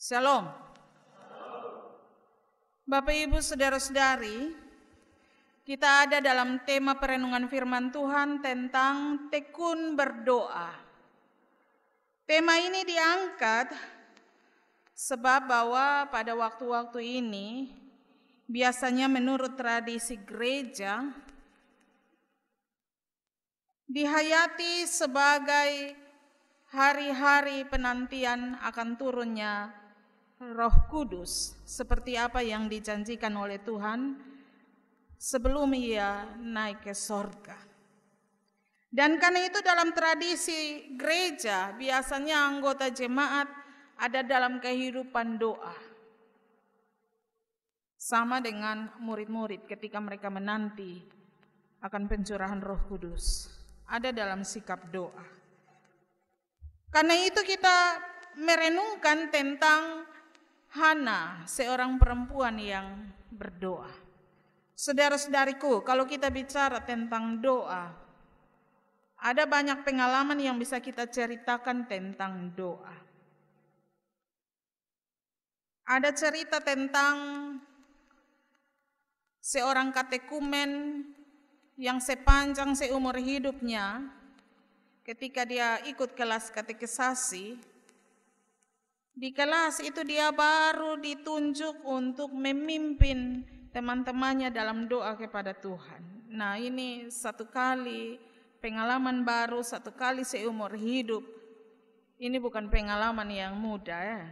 Shalom. Bapak Ibu Saudara-saudari, kita ada dalam tema perenungan firman Tuhan tentang tekun berdoa. Tema ini diangkat sebab bahwa pada waktu-waktu ini biasanya menurut tradisi gereja dihayati sebagai hari-hari penantian akan turunnya Roh Kudus, seperti apa yang dijanjikan oleh Tuhan sebelum Ia naik ke sorga. Dan karena itu dalam tradisi gereja biasanya anggota jemaat ada dalam kehidupan doa, sama dengan murid-murid ketika mereka menanti akan pencurahan Roh Kudus, ada dalam sikap doa. Karena itu kita merenungkan tentang Hana, seorang perempuan yang berdoa. Saudara-saudariku, kalau kita bicara tentang doa, ada banyak pengalaman yang bisa kita ceritakan tentang doa. Ada cerita tentang seorang katekumen yang sepanjang seumur hidupnya, ketika dia ikut kelas katekisasi, di kelas itu dia baru ditunjuk untuk memimpin teman-temannya dalam doa kepada Tuhan. Nah, ini satu kali pengalaman baru, satu kali seumur hidup. Ini bukan pengalaman yang mudah ya.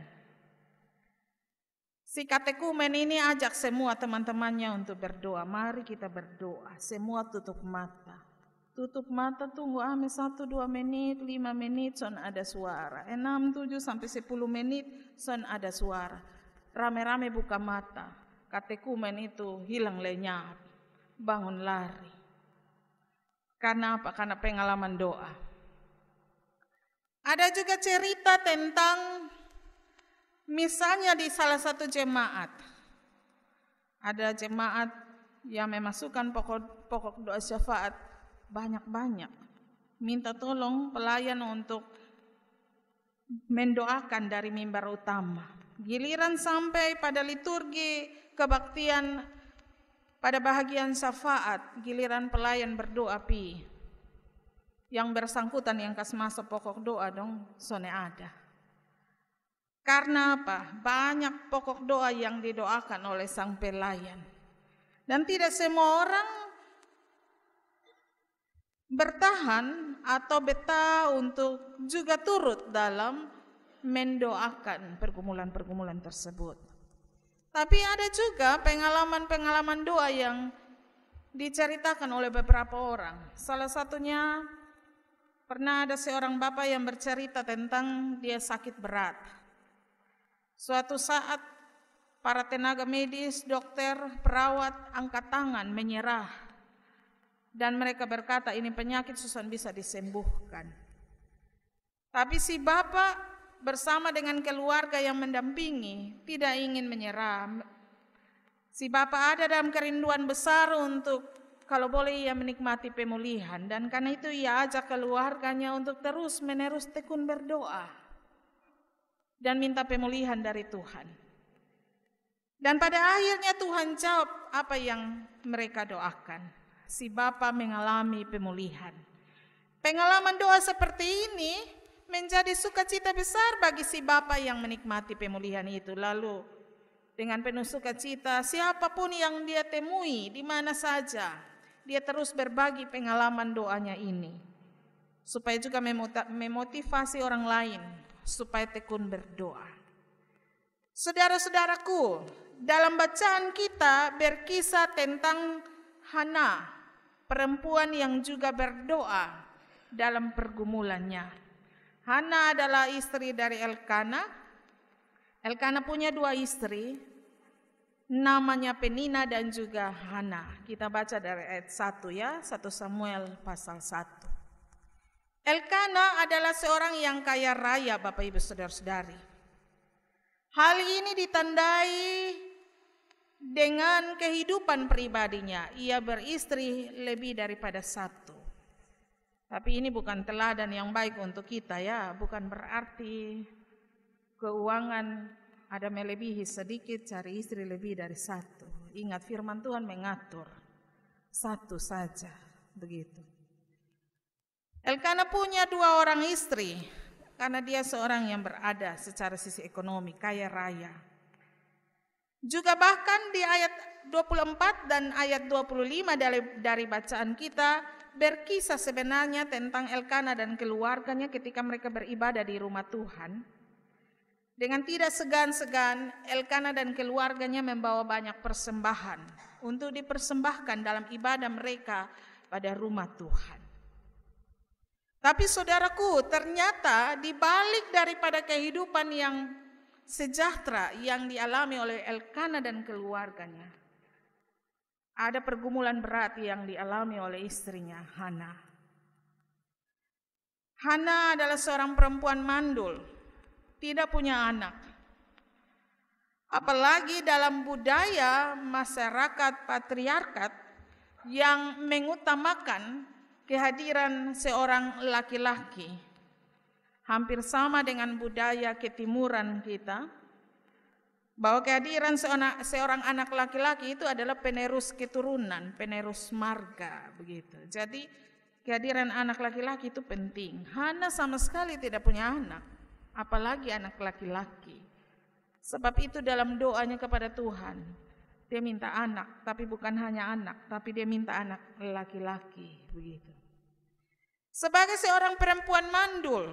Si katekumen ini ajak semua teman-temannya untuk berdoa. Mari kita berdoa, semua tutup mata. Tutup mata, tunggu 1-2 menit, 5 menit, son ada suara. 6-7 sampai 10 menit, son ada suara. Rame-rame buka mata. Katekumen itu hilang lenyap, bangun lari. Karena apa? Karena pengalaman doa. Ada juga cerita tentang misalnya di salah satu jemaat. Ada jemaat yang memasukkan pokok doa syafaat banyak-banyak, minta tolong pelayan untuk mendoakan dari mimbar utama. Giliran sampai pada liturgi kebaktian pada bahagian syafaat, giliran pelayan berdoa yang bersangkutan yang kas masuk pokok doa dong, sone ada. Karena apa? Banyak pokok doa yang didoakan oleh sang pelayan. Dan tidak semua orang bertahan atau betah untuk juga turut dalam mendoakan pergumulan-pergumulan tersebut. Tapi ada juga pengalaman-pengalaman doa yang diceritakan oleh beberapa orang. Salah satunya pernah ada seorang bapak yang bercerita tentang dia sakit berat. Suatu saat para tenaga medis, dokter, perawat angkat tangan menyerah. Dan mereka berkata ini penyakit susah bisa disembuhkan. Tapi si bapak bersama dengan keluarga yang mendampingi tidak ingin menyerah. Si bapak ada dalam kerinduan besar untuk kalau boleh ia menikmati pemulihan. Dan karena itu ia ajak keluarganya untuk terus menerus tekun berdoa dan minta pemulihan dari Tuhan. Dan pada akhirnya Tuhan jawab apa yang mereka doakan. Si bapak mengalami pemulihan. Pengalaman doa seperti ini menjadi sukacita besar bagi si bapak yang menikmati pemulihan itu. Lalu dengan penuh sukacita siapapun yang dia temui di mana saja, dia terus berbagi pengalaman doanya ini. Supaya juga memotivasi orang lain supaya tekun berdoa. Saudara-saudaraku, dalam bacaan kita berkisah tentang Hana, perempuan yang juga berdoa dalam pergumulannya. Hana adalah istri dari Elkana. Elkana punya 2 istri, namanya Penina dan juga Hana. Kita baca dari ayat 1 ya, 1 Samuel pasal 1. Elkana adalah seorang yang kaya raya, Bapak Ibu Saudara-saudari. Hal ini ditandai dengan kehidupan pribadinya. Ia beristri lebih daripada 1. Tapi ini bukan teladan yang baik untuk kita ya. Bukan berarti keuangan ada melebihi sedikit, cari istri lebih dari satu. Ingat firman Tuhan mengatur satu saja, begitu. Elkana punya 2 orang istri karena dia seorang yang berada secara sisi ekonomi, kaya raya. Juga bahkan di ayat 24 dan ayat 25 dari bacaan kita berkisah sebenarnya tentang Elkana dan keluarganya ketika mereka beribadah di rumah Tuhan. Dengan tidak segan-segan, Elkana dan keluarganya membawa banyak persembahan untuk dipersembahkan dalam ibadah mereka pada rumah Tuhan. Tapi saudaraku, ternyata di balik daripada kehidupan yang sejahtera yang dialami oleh Elkana dan keluarganya, ada pergumulan berat yang dialami oleh istrinya, Hana. Hana adalah seorang perempuan mandul, tidak punya anak. Apalagi dalam budaya masyarakat patriarkat yang mengutamakan kehadiran seorang laki-laki. Hampir sama dengan budaya ketimuran kita, bahwa kehadiran seorang anak laki-laki itu adalah penerus keturunan, penerus marga, begitu. Jadi kehadiran anak laki-laki itu penting. Hana sama sekali tidak punya anak, apalagi anak laki-laki. Sebab itu dalam doanya kepada Tuhan, dia minta anak, tapi bukan hanya anak, tapi dia minta anak laki-laki, begitu. Sebagai seorang perempuan mandul,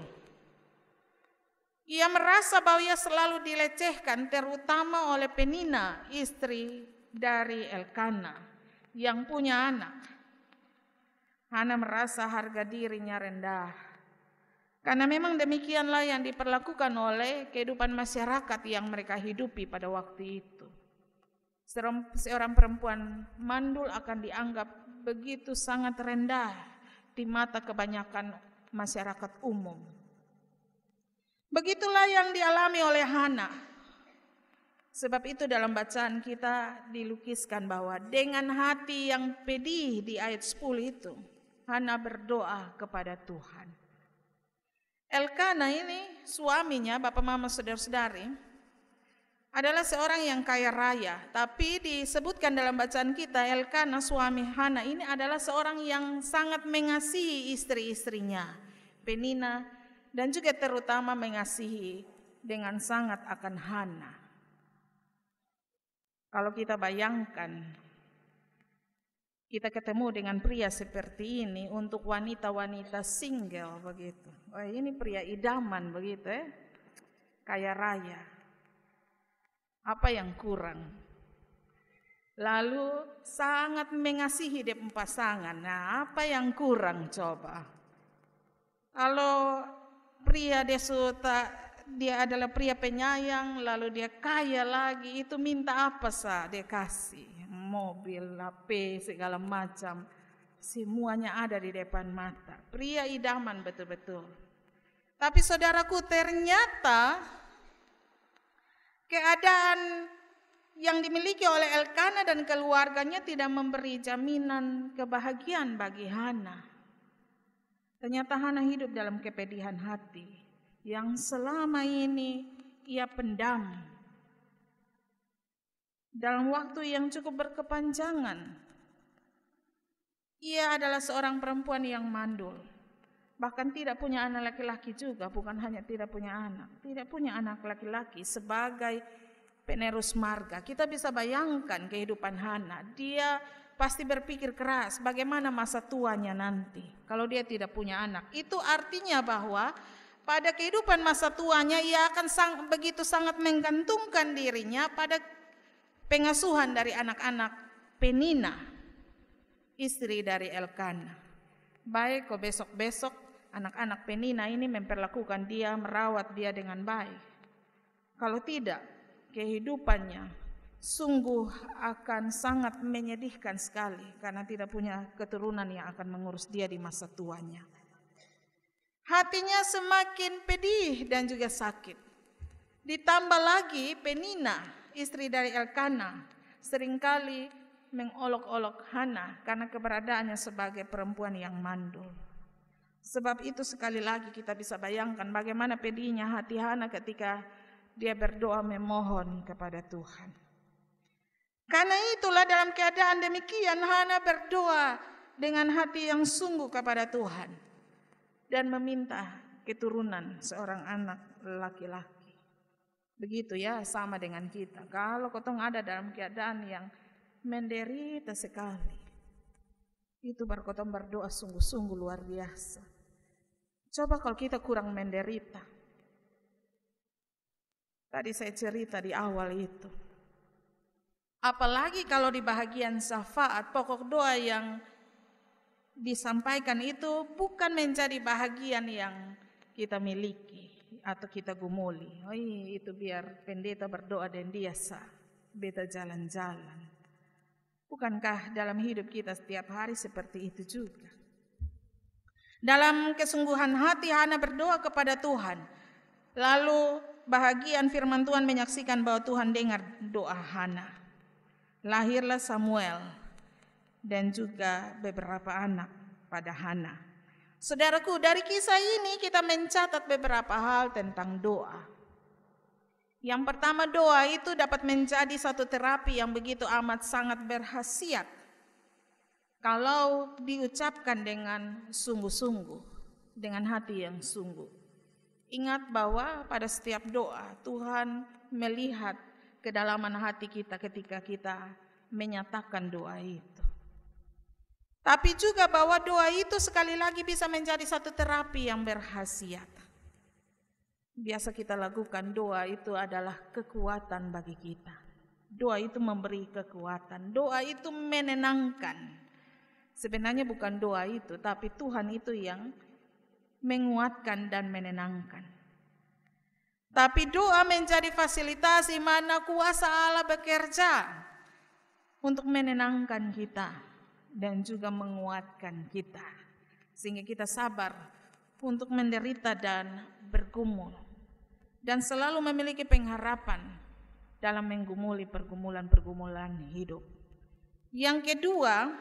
ia merasa bahwa ia selalu dilecehkan, terutama oleh Penina, istri dari Elkana yang punya anak. Hana merasa harga dirinya rendah, karena memang demikianlah yang diperlakukan oleh kehidupan masyarakat yang mereka hidupi pada waktu itu. Seorang perempuan mandul akan dianggap begitu sangat rendah di mata kebanyakan masyarakat umum. Begitulah yang dialami oleh Hana. Sebab itu dalam bacaan kita dilukiskan bahwa dengan hati yang pedih di ayat 10 itu, Hana berdoa kepada Tuhan. Elkana ini suaminya, bapak mama saudara-saudari, adalah seorang yang kaya raya. Tapi disebutkan dalam bacaan kita, Elkana suami Hana ini adalah seorang yang sangat mengasihi istri-istrinya, Penina, dan juga terutama mengasihi dengan sangat akan Hana. Kalau kita bayangkan, kita ketemu dengan pria seperti ini untuk wanita-wanita single begitu. Oh, ini pria idaman begitu ya, kaya raya. Apa yang kurang? Lalu sangat mengasihi dia pasangan. Nah, apa yang kurang coba? Kalau pria dia adalah pria penyayang, lalu dia kaya lagi, itu minta apa sah dia kasih? Mobil, HP, segala macam, semuanya ada di depan mata. Pria idaman betul-betul. Tapi saudaraku, ternyata keadaan yang dimiliki oleh Elkana dan keluarganya tidak memberi jaminan kebahagiaan bagi Hana. Ternyata Hana hidup dalam kepedihan hati yang selama ini ia pendam. Dalam waktu yang cukup berkepanjangan, ia adalah seorang perempuan yang mandul. Bahkan tidak punya anak laki-laki juga, bukan hanya tidak punya anak laki-laki sebagai penerus marga. Kita bisa bayangkan kehidupan Hana. Dia pasti berpikir keras bagaimana masa tuanya nanti kalau dia tidak punya anak. Itu artinya bahwa pada kehidupan masa tuanya ia akan begitu sangat menggantungkan dirinya pada pengasuhan dari anak-anak Penina, istri dari Elkana. Baik kok besok-besok anak-anak Penina ini memperlakukan dia, merawat dia dengan baik. Kalau tidak, kehidupannya sungguh akan sangat menyedihkan sekali karena tidak punya keturunan yang akan mengurus dia di masa tuanya. Hatinya semakin pedih dan juga sakit. Ditambah lagi Penina, istri dari Elkana, seringkali mengolok-olok Hana karena keberadaannya sebagai perempuan yang mandul. Sebab itu sekali lagi kita bisa bayangkan bagaimana pedihnya hati Hana ketika dia berdoa memohon kepada Tuhan. Karena itulah dalam keadaan demikian Hana berdoa dengan hati yang sungguh kepada Tuhan dan meminta keturunan seorang anak laki-laki. Begitu ya, sama dengan kita. Kalau kotong ada dalam keadaan yang menderita sekali, itu baru kotong berdoa sungguh-sungguh luar biasa. Coba kalau kita kurang menderita. Tadi saya cerita di awal itu. Apalagi kalau di bahagian syafaat, pokok doa yang disampaikan itu bukan menjadi bahagian yang kita miliki atau kita gumuli. Oh itu biar pendeta berdoa dan dia sah, beta jalan-jalan. Bukankah dalam hidup kita setiap hari seperti itu juga? Dalam kesungguhan hati Hana berdoa kepada Tuhan. Lalu bahagian firman Tuhan menyaksikan bahwa Tuhan dengar doa Hana. Lahirlah Samuel dan juga beberapa anak pada Hana. Saudaraku, dari kisah ini kita mencatat beberapa hal tentang doa. Yang pertama, doa itu dapat menjadi satu terapi yang begitu amat sangat berkhasiat kalau diucapkan dengan sungguh-sungguh, dengan hati yang sungguh. Ingat bahwa pada setiap doa Tuhan melihat kedalaman hati kita ketika kita menyatakan doa itu. Tapi juga bahwa doa itu sekali lagi bisa menjadi satu terapi yang berkhasiat. Biasa kita lakukan doa itu adalah kekuatan bagi kita. Doa itu memberi kekuatan. Doa itu menenangkan. Sebenarnya bukan doa itu, tapi Tuhan itu yang menguatkan dan menenangkan. Tapi doa menjadi fasilitasi mana kuasa Allah bekerja untuk menenangkan kita dan juga menguatkan kita. Sehingga kita sabar untuk menderita dan bergumul. Dan selalu memiliki pengharapan dalam menggumuli pergumulan-pergumulan hidup. Yang kedua,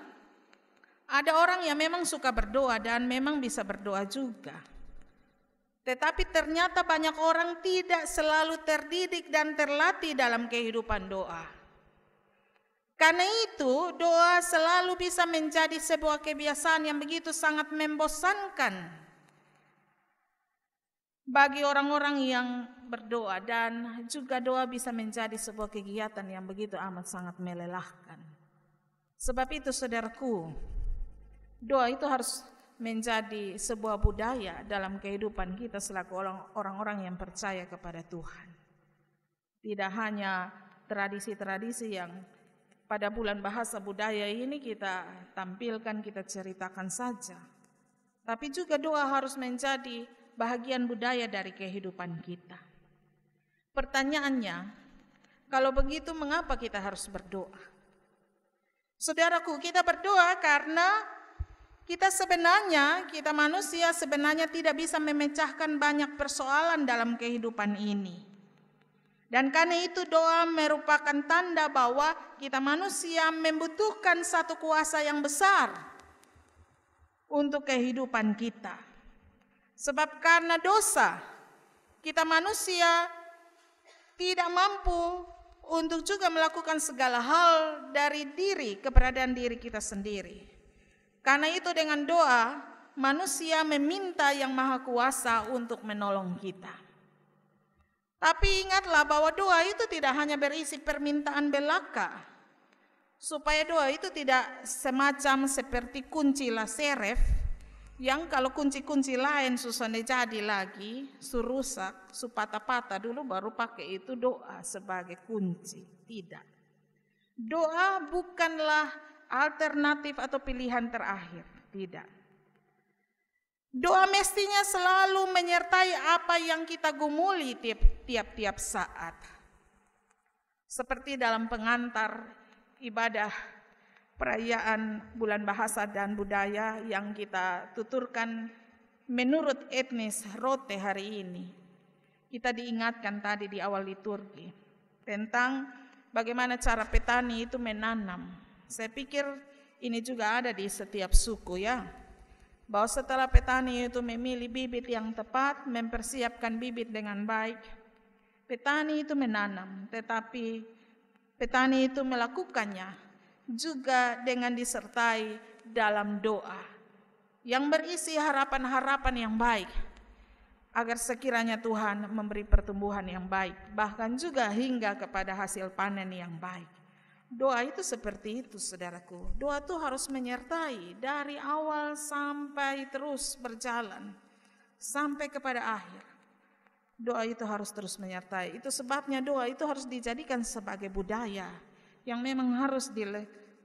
ada orang yang memang suka berdoa dan memang bisa berdoa juga. Tetapi ternyata banyak orang tidak selalu terdidik dan terlatih dalam kehidupan doa. Karena itu, doa selalu bisa menjadi sebuah kebiasaan yang begitu sangat membosankan bagi orang-orang yang berdoa, dan juga doa bisa menjadi sebuah kegiatan yang begitu amat sangat melelahkan. Sebab itu, saudaraku, doa itu harus menjadi sebuah budaya dalam kehidupan kita selaku orang-orang yang percaya kepada Tuhan. Tidak hanya tradisi-tradisi yang pada bulan bahasa budaya ini kita tampilkan, kita ceritakan saja. Tapi juga doa harus menjadi bahagian budaya dari kehidupan kita. Pertanyaannya, kalau begitu mengapa kita harus berdoa? Saudaraku, kita berdoa karena kita manusia sebenarnya tidak bisa memecahkan banyak persoalan dalam kehidupan ini. Dan karena itu doa merupakan tanda bahwa kita manusia membutuhkan satu kuasa yang besar untuk kehidupan kita. Sebab karena dosa, kita manusia tidak mampu untuk juga melakukan segala hal dari keberadaan diri kita sendiri. Karena itu dengan doa, manusia meminta Yang Maha Kuasa untuk menolong kita. Tapi ingatlah bahwa doa itu tidak hanya berisi permintaan belaka. Supaya doa itu tidak semacam seperti kunci laseref, yang kalau kunci-kunci lain susah jadi lagi, rusak, patah-patah dulu baru pakai itu doa sebagai kunci. Tidak. Doa bukanlah alternatif atau pilihan terakhir, tidak. Doa mestinya selalu menyertai apa yang kita gumuli tiap-tiap saat. Seperti dalam pengantar ibadah perayaan bulan bahasa dan budaya yang kita tuturkan menurut etnis Rote hari ini. Kita diingatkan tadi di awal liturgi tentang bagaimana cara petani itu menanam. Saya pikir ini juga ada di setiap suku ya. Bahwa setelah petani itu memilih bibit yang tepat, mempersiapkan bibit dengan baik, Petani itu menanam, tetapi petani itu melakukannya juga dengan disertai dalam doa yang berisi harapan-harapan yang baik, agar sekiranya Tuhan memberi pertumbuhan yang baik, bahkan juga hingga kepada hasil panen yang baik. Doa itu seperti itu, saudaraku. Doa itu harus menyertai dari awal sampai terus berjalan sampai kepada akhir. Doa itu harus terus menyertai. Itu sebabnya doa itu harus dijadikan sebagai budaya yang memang harus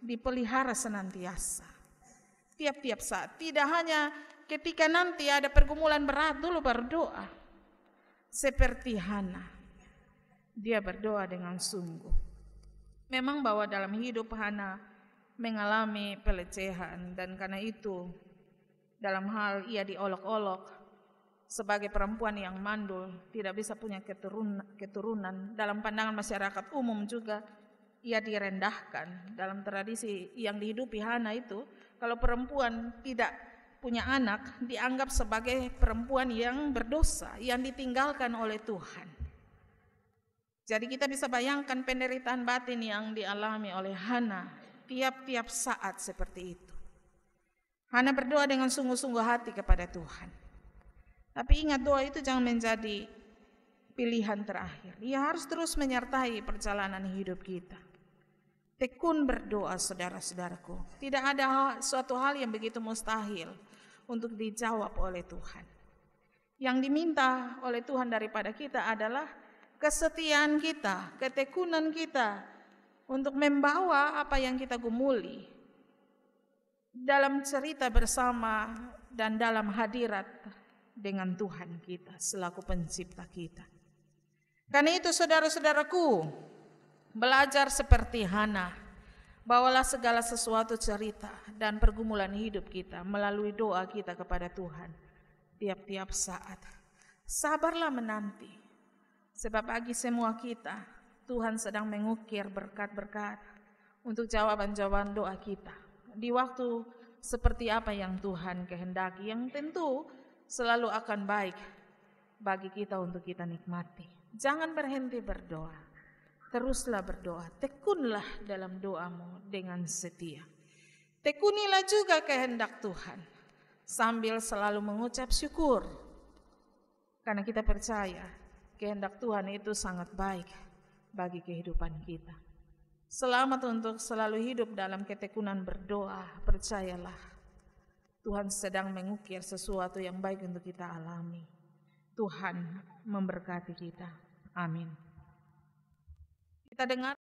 dipelihara senantiasa. Tiap-tiap saat, tidak hanya ketika nanti ada pergumulan berat dulu berdoa. Seperti Hana, dia berdoa dengan sungguh. Memang bahwa dalam hidup Hana mengalami pelecehan, dan karena itu dalam hal ia diolok-olok sebagai perempuan yang mandul, tidak bisa punya keturunan. Dalam pandangan masyarakat umum juga ia direndahkan. Dalam tradisi yang dihidupi Hana itu, kalau perempuan tidak punya anak, dianggap sebagai perempuan yang berdosa, yang ditinggalkan oleh Tuhan. Jadi kita bisa bayangkan penderitaan batin yang dialami oleh Hana tiap-tiap saat seperti itu. Hana berdoa dengan sungguh-sungguh hati kepada Tuhan. Tapi ingat, doa itu jangan menjadi pilihan terakhir. Ia harus terus menyertai perjalanan hidup kita. Tekun berdoa, saudara-saudaraku. Tidak ada suatu hal yang begitu mustahil untuk dijawab oleh Tuhan. Yang diminta oleh Tuhan daripada kita adalah kesetiaan kita, ketekunan kita untuk membawa apa yang kita gumuli dalam cerita bersama dan dalam hadirat dengan Tuhan kita selaku pencipta kita. Karena itu, saudara-saudaraku, belajar seperti Hana. Bawalah segala sesuatu cerita dan pergumulan hidup kita melalui doa kita kepada Tuhan tiap-tiap saat. Sabarlah menanti, sebab bagi semua kita Tuhan sedang mengukir berkat-berkat untuk jawaban-jawaban doa kita di waktu seperti apa yang Tuhan kehendaki, yang tentu selalu akan baik bagi kita untuk kita nikmati. Jangan berhenti berdoa, teruslah berdoa, tekunlah dalam doamu dengan setia. Tekunilah juga kehendak Tuhan sambil selalu mengucap syukur, karena kita percaya kehendak Tuhan itu sangat baik bagi kehidupan kita. Selamat untuk selalu hidup dalam ketekunan berdoa. Percayalah, Tuhan sedang mengukir sesuatu yang baik untuk kita alami. Tuhan memberkati kita. Amin. Kita dengar